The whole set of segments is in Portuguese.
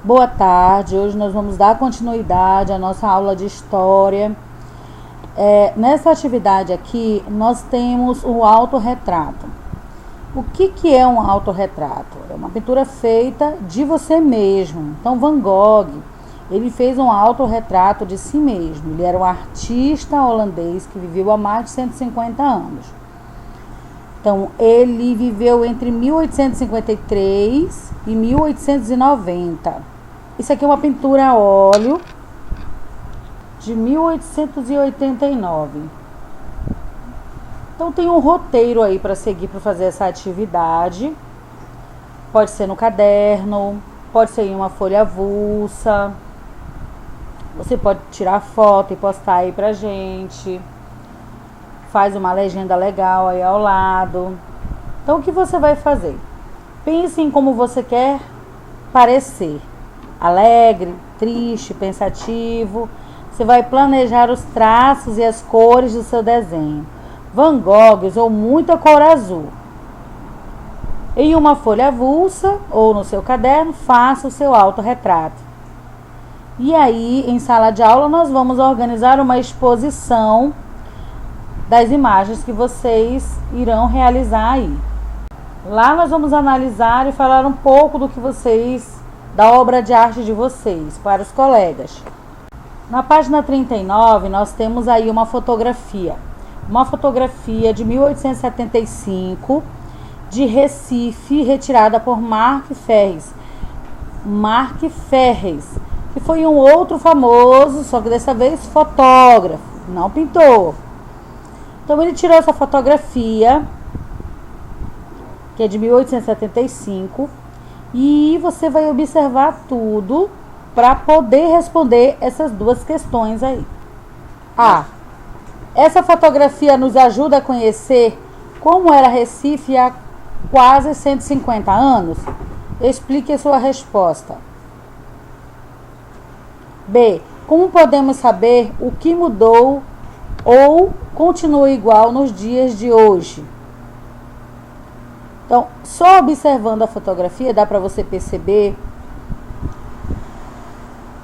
Boa tarde, hoje nós vamos dar continuidade à nossa aula de História. Nessa atividade aqui, nós temos o autorretrato. O que é um autorretrato? É uma pintura feita de você mesmo. Então, Van Gogh, ele fez um autorretrato de si mesmo. Ele era um artista holandês que viveu há mais de 150 anos. Então, ele viveu entre 1853 e 1890. Isso aqui é uma pintura a óleo de 1889. Então, tem um roteiro aí para seguir para fazer essa atividade. Pode ser no caderno, pode ser em uma folha avulsa. Você pode tirar foto e postar aí pra gente. Faz uma legenda legal aí ao lado. Então, o que você vai fazer? Pense em como você quer parecer. Alegre, triste, pensativo. Você vai planejar os traços e as cores do seu desenho. Van Gogh usou muita cor azul. Em uma folha avulsa ou no seu caderno, faça o seu autorretrato. E aí, em sala de aula, nós vamos organizar uma exposição das imagens que vocês irão realizar aí. Lá nós vamos analisar e falar um pouco da obra de arte de vocês, para os colegas. Na página 39, nós temos aí uma fotografia de 1875, de Recife, retirada por Mark Ferrers. Mark Ferrers, que foi um outro famoso, só que dessa vez fotógrafo, não pintor. Então ele tirou essa fotografia, que é de 1875, e você vai observar tudo para poder responder essas duas questões aí. Essa fotografia nos ajuda a conhecer como era Recife há quase 150 anos? Explique a sua resposta. B. Como podemos saber o que mudou ou continua igual nos dias de hoje? Então, só observando a fotografia dá para você perceber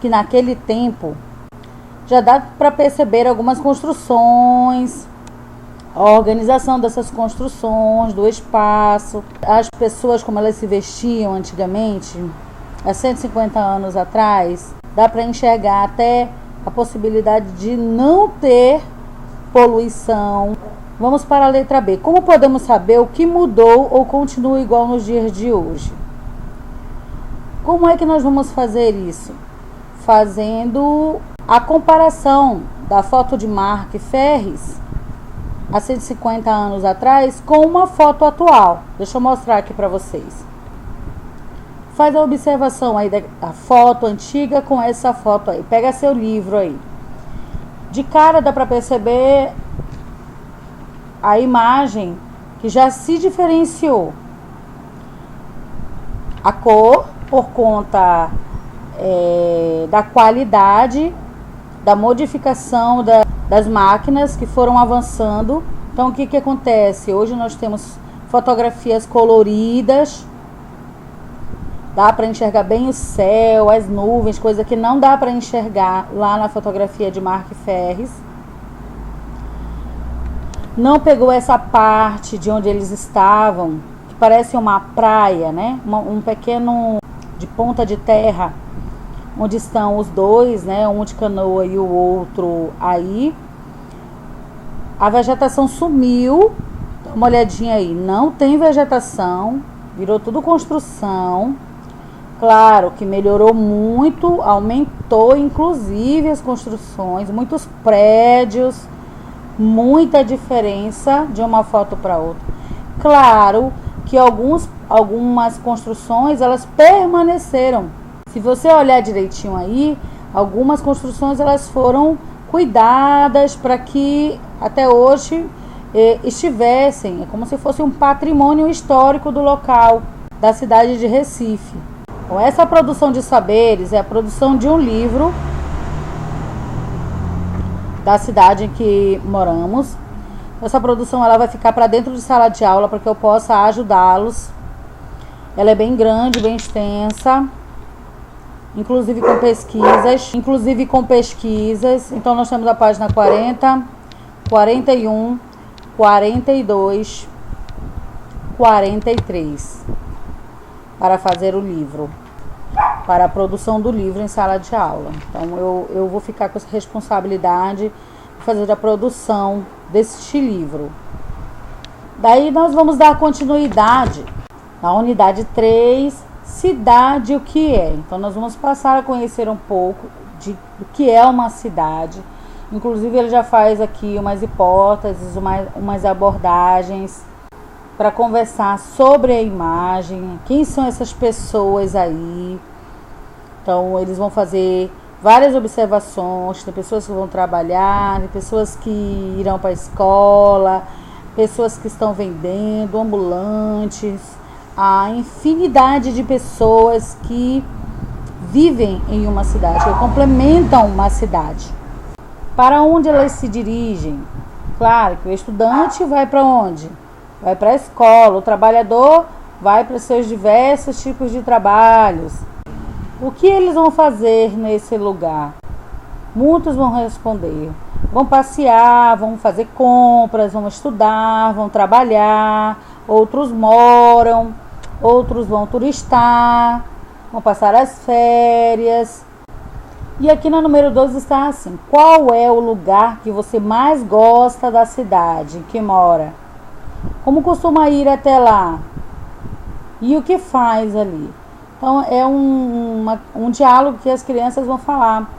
que naquele tempo já dá para perceber algumas construções, a organização dessas construções, do espaço, as pessoas como elas se vestiam antigamente, há 150 anos atrás, dá para enxergar até a possibilidade de não ter poluição. Vamos para a letra B. Como podemos saber o que mudou ou continua igual nos dias de hoje? Como é que nós vamos fazer isso? Fazendo a comparação da foto de Mark Ferrers há 150 anos atrás com uma foto atual. Deixa eu mostrar aqui para vocês. Faz a observação aí da foto antiga com essa foto aí. Pega seu livro aí. De cara dá para perceber a imagem que já se diferenciou. A cor, por conta da qualidade, da modificação das máquinas que foram avançando. Então, o que acontece? Hoje nós temos fotografias coloridas, dá para enxergar bem o céu, as nuvens, coisa que não dá para enxergar lá na fotografia de Mark Ferrers. Não pegou essa parte de onde eles estavam, que parece uma praia, né? Um pequeno de ponta de terra, onde estão os dois, né? Um de canoa e o outro aí. A vegetação sumiu. Dá uma olhadinha aí. Não tem vegetação. Virou tudo construção. Claro que melhorou muito. Aumentou, inclusive, as construções. Muitos prédios. Muita diferença de uma foto para outra. Claro que algumas construções, elas permaneceram. Se você olhar direitinho aí, algumas construções elas foram cuidadas para que até hoje estivessem, é como se fosse um patrimônio histórico do local, da cidade de Recife. Bom, essa produção de saberes é a produção de um livro da cidade em que moramos. Essa produção ela vai ficar para dentro de sala de aula para que eu possa ajudá-los. Ela é bem grande, bem extensa. inclusive com pesquisas. Então nós temos a página 40, 41, 42, 43 para fazer o livro, para a produção do livro em sala de aula. Então eu vou ficar com essa responsabilidade de fazer a produção deste livro. Daí nós vamos dar continuidade na unidade 3, cidade, o que é. Então nós vamos passar a conhecer um pouco do que é uma cidade. Inclusive ele já faz aqui umas hipóteses, umas abordagens para conversar sobre a imagem, quem são essas pessoas aí. Então eles vão fazer várias observações, tem pessoas que vão trabalhar, tem pessoas que irão para a escola, pessoas que estão vendendo, ambulantes, a infinidade de pessoas que vivem em uma cidade, que complementam uma cidade. Para onde elas se dirigem? Claro que o estudante vai para onde? Vai para a escola, o trabalhador vai para seus diversos tipos de trabalhos. O que eles vão fazer nesse lugar? Muitos vão responder: vão passear, vão fazer compras, vão estudar, vão trabalhar. Outros moram, outros vão turistar, vão passar as férias. E aqui no número 12 está assim: qual é o lugar que você mais gosta da cidade em que mora? Como costuma ir até lá? E o que faz ali? Então é um diálogo que as crianças vão falar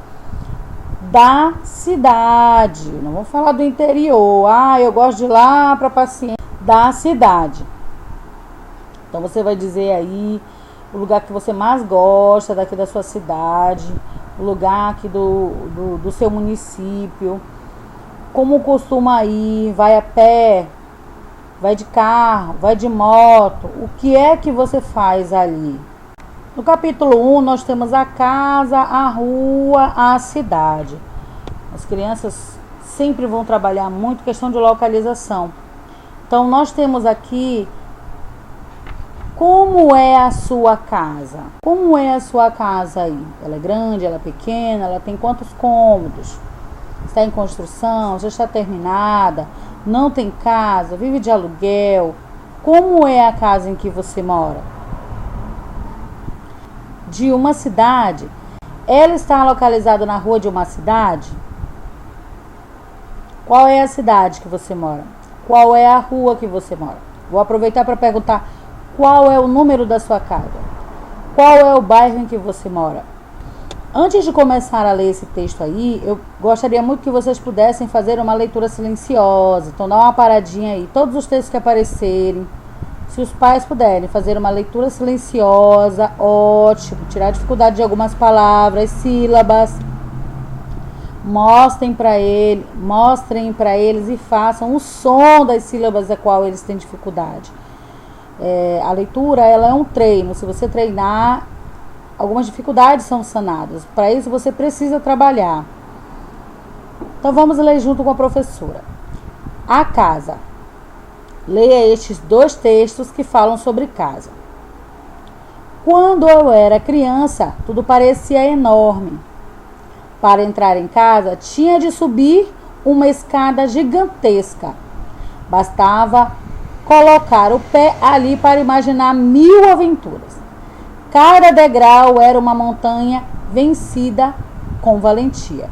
da cidade. Não vão falar do interior. Eu gosto de ir lá para passear. Da cidade. Então você vai dizer aí o lugar que você mais gosta daqui da sua cidade, o lugar aqui do seu município, como costuma ir, vai a pé, vai de carro, vai de moto, o que é que você faz ali? No capítulo 1 nós temos a casa, a rua, a cidade. As crianças sempre vão trabalhar muito questão de localização. Então nós temos aqui como é a sua casa. Como é a sua casa aí? Ela é grande, ela é pequena, ela tem quantos cômodos? Está em construção, já está terminada, não tem casa, vive de aluguel. Como é a casa em que você mora? De uma cidade. Ela está localizada na rua de uma cidade? Qual é a cidade que você mora? Qual é a rua que você mora? Vou aproveitar para perguntar: qual é o número da sua casa? Qual é o bairro em que você mora? Antes de começar a ler esse texto aí, eu gostaria muito que vocês pudessem fazer uma leitura silenciosa. Então dá uma paradinha aí. Todos os textos que aparecerem, se os pais puderem fazer uma leitura silenciosa, ótimo. Tirar a dificuldade de algumas palavras, sílabas. Mostrem para eles e façam o som das sílabas a qual eles têm dificuldade. A leitura, ela é um treino. Se você treinar, algumas dificuldades são sanadas. Para isso você precisa trabalhar. Então vamos ler junto com a professora. A casa. Leia estes 2 textos que falam sobre casa. Quando eu era criança, tudo parecia enorme. Para entrar em casa, tinha de subir uma escada gigantesca. Bastava colocar o pé ali para imaginar 1000 aventuras. Cada degrau era uma montanha vencida com valentia.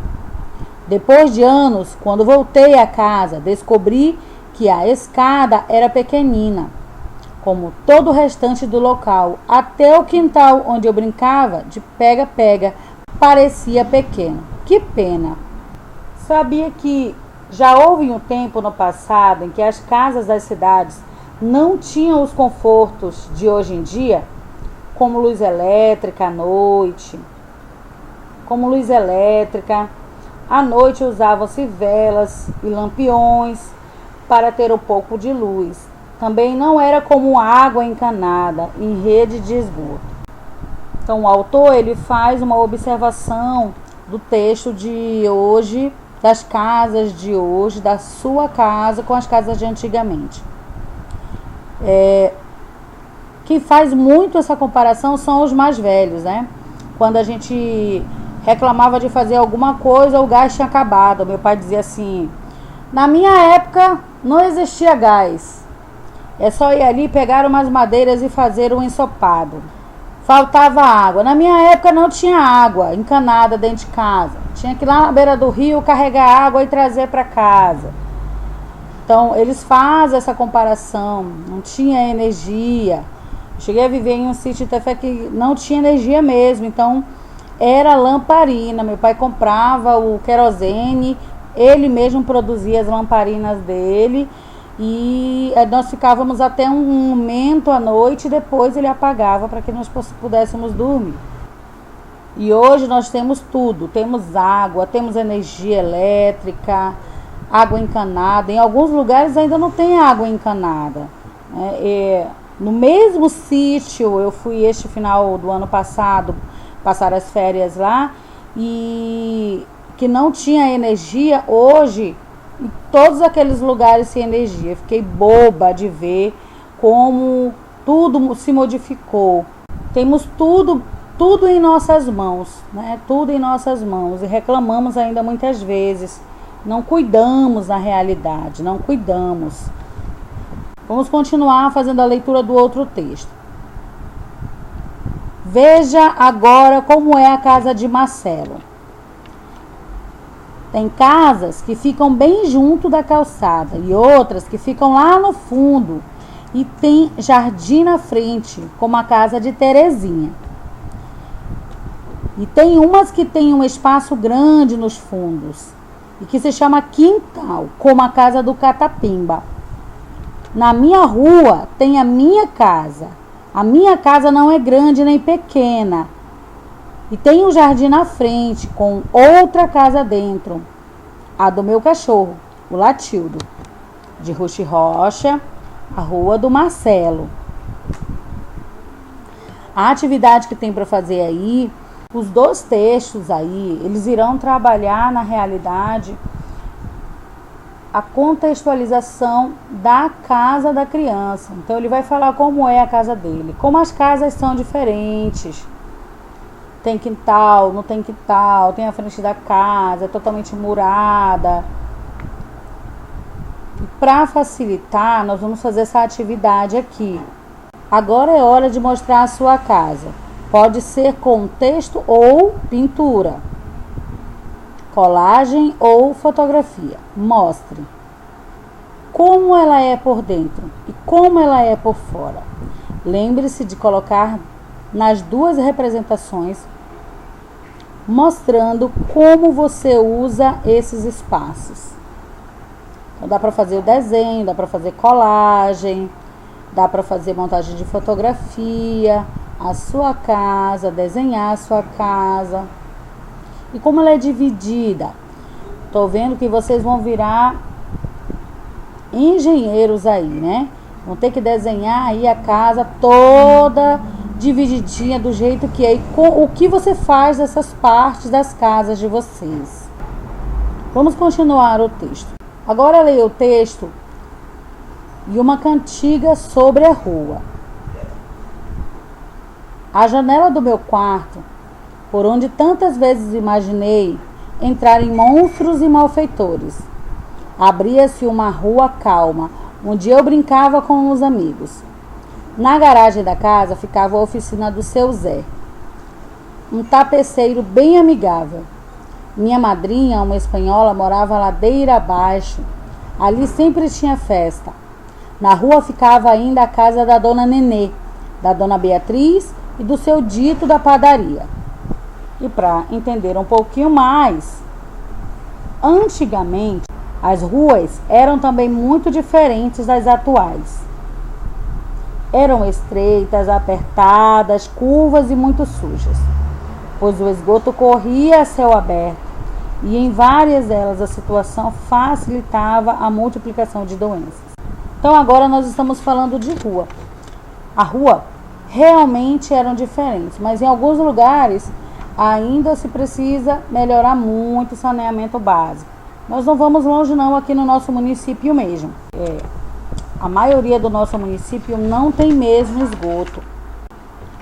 Depois de anos, quando voltei a casa, descobri que a escada era pequenina, como todo o restante do local. Até o quintal onde eu brincava de pega-pega parecia pequeno. Que pena! Sabia que já houve um tempo no passado em que as casas das cidades não tinham os confortos de hoje em dia, como luz elétrica à noite. À noite usavam-se velas e lampiões para ter um pouco de luz. Também não era como água encanada em rede de esgoto. Então o autor ele faz uma observação do texto de hoje, das casas de hoje, da sua casa com as casas de antigamente. Quem faz muito essa comparação são os mais velhos, né? quando a gente reclamava de fazer alguma coisa, o gás tinha acabado. Meu pai dizia assim: na minha época não existia gás. É só ir ali, pegar umas madeiras e fazer um ensopado. Faltava água. Na minha época não tinha água encanada dentro de casa. Tinha que ir lá na beira do rio carregar água e trazer para casa. Então, eles fazem essa comparação. Não tinha energia. Cheguei a viver em um sítio até que não tinha energia mesmo. Então, era lamparina. Meu pai comprava o querosene. Ele mesmo produzia as lamparinas dele. E nós ficávamos até um momento à noite e depois ele apagava para que nós pudéssemos dormir. E hoje nós temos tudo, temos água, temos energia elétrica, água encanada. Em alguns lugares ainda não tem água encanada. No mesmo sítio, eu fui este final do ano passado passar as férias lá, e que não tinha energia, hoje em todos aqueles lugares sem energia. Fiquei boba de ver como tudo se modificou. Temos tudo em nossas mãos, né? Tudo em nossas mãos, e reclamamos ainda muitas vezes. Não cuidamos da realidade, não cuidamos. Vamos continuar fazendo a leitura do outro texto. Veja agora como é a casa de Marcelo. Tem casas que ficam bem junto da calçada e outras que ficam lá no fundo e tem jardim na frente, como a casa de Terezinha. E tem umas que tem um espaço grande nos fundos e que se chama quintal, como a casa do Catapimba. Na minha rua tem a minha casa. A minha casa não é grande nem pequena. E tem um jardim na frente com outra casa dentro. A do meu cachorro, o Latildo. De Ruxi Rocha, a rua do Marcelo. A atividade que tem para fazer aí, os dois textos aí, eles irão trabalhar na realidade a contextualização da casa da criança. Então ele vai falar como é a casa dele, como as casas são diferentes. Tem quintal, não tem quintal, tem a frente da casa, é totalmente murada. Para facilitar, nós vamos fazer essa atividade aqui. Agora é hora de mostrar a sua casa. Pode ser com texto ou pintura, colagem ou fotografia. Mostre como ela é por dentro e como ela é por fora. Lembre-se de colocar nas duas representações, mostrando como você usa esses espaços. Então, dá para fazer o desenho, dá para fazer colagem, dá para fazer montagem de fotografia, a sua casa, desenhar a sua casa. E como ela é dividida? Tô vendo que vocês vão virar engenheiros aí, né? Vão ter que desenhar aí a casa toda divididinha do jeito que é. E o que você faz dessas partes das casas de vocês. Vamos continuar o texto. Agora leia o texto e uma cantiga sobre a rua. A janela do meu quarto, por onde tantas vezes imaginei entrarem monstros e malfeitores, abria-se uma rua calma, onde eu brincava com os amigos. Na garagem da casa ficava a oficina do seu Zé, um tapeceiro bem amigável. Minha madrinha, uma espanhola, morava ladeira abaixo. Ali sempre tinha festa. Na rua ficava ainda a casa da dona Nenê, da dona Beatriz e do seu Dito da padaria. E para entender um pouquinho mais, antigamente as ruas eram também muito diferentes das atuais. Eram estreitas, apertadas, curvas e muito sujas, pois o esgoto corria a céu aberto e em várias delas a situação facilitava a multiplicação de doenças. Então agora nós estamos falando de rua. A rua realmente eram diferentes, mas em alguns lugares ainda se precisa melhorar muito o saneamento básico. Nós não vamos longe não, aqui no nosso município mesmo. A maioria do nosso município não tem mesmo esgoto.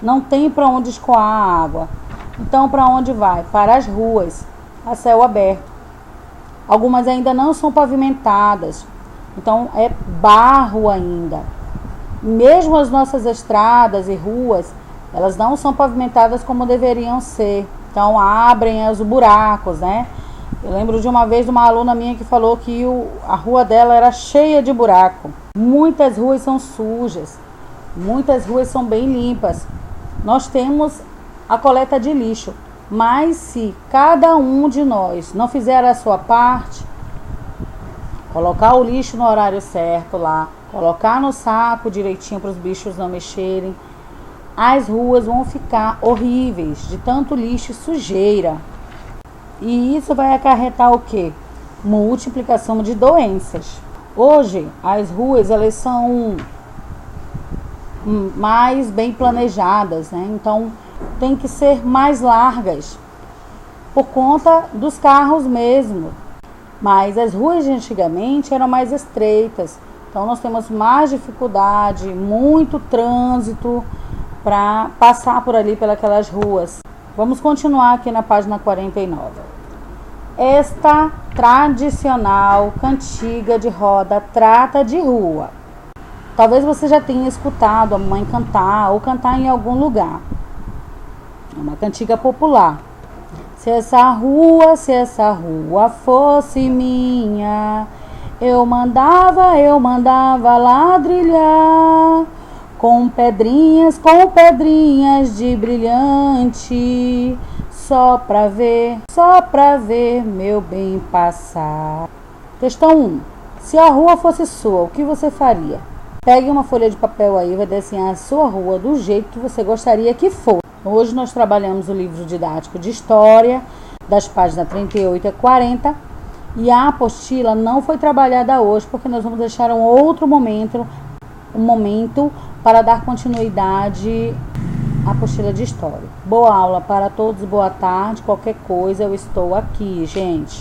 Não tem para onde escoar a água. Então, para onde vai? Para as ruas, a céu aberto. Algumas ainda não são pavimentadas, então é barro ainda. Mesmo as nossas estradas e ruas, elas não são pavimentadas como deveriam ser. Então abrem os buracos, né? Eu lembro de uma vez de uma aluna minha que falou que a rua dela era cheia de buraco. Muitas ruas são sujas, muitas ruas são bem limpas. Nós temos a coleta de lixo, mas se cada um de nós não fizer a sua parte, colocar o lixo no horário certo lá, colocar no saco direitinho para os bichos não mexerem, as ruas vão ficar horríveis de tanto lixo e sujeira. E isso vai acarretar o quê? Multiplicação de doenças. Hoje, as ruas elas são mais bem planejadas, né? Então, tem que ser mais largas por conta dos carros mesmo. Mas as ruas de antigamente eram mais estreitas. Então, nós temos mais dificuldade, muito trânsito para passar por ali, pelas ruas. Vamos continuar aqui na página 49. Esta tradicional cantiga de roda trata de rua. Talvez você já tenha escutado a mãe cantar ou cantar em algum lugar. É uma cantiga popular. Se essa rua fosse minha, eu mandava ladrilhar com pedrinhas de brilhante, só pra ver meu bem passar. Questão 1. Se a rua fosse sua, o que você faria? Pegue uma folha de papel aí e vai desenhar a sua rua do jeito que você gostaria que fosse. Hoje nós trabalhamos o livro didático de história, das páginas 38 a 40, e a apostila não foi trabalhada hoje, porque nós vamos deixar um outro momento para dar continuidade à apostila de história. Boa aula para todos, boa tarde, qualquer coisa eu estou aqui, gente.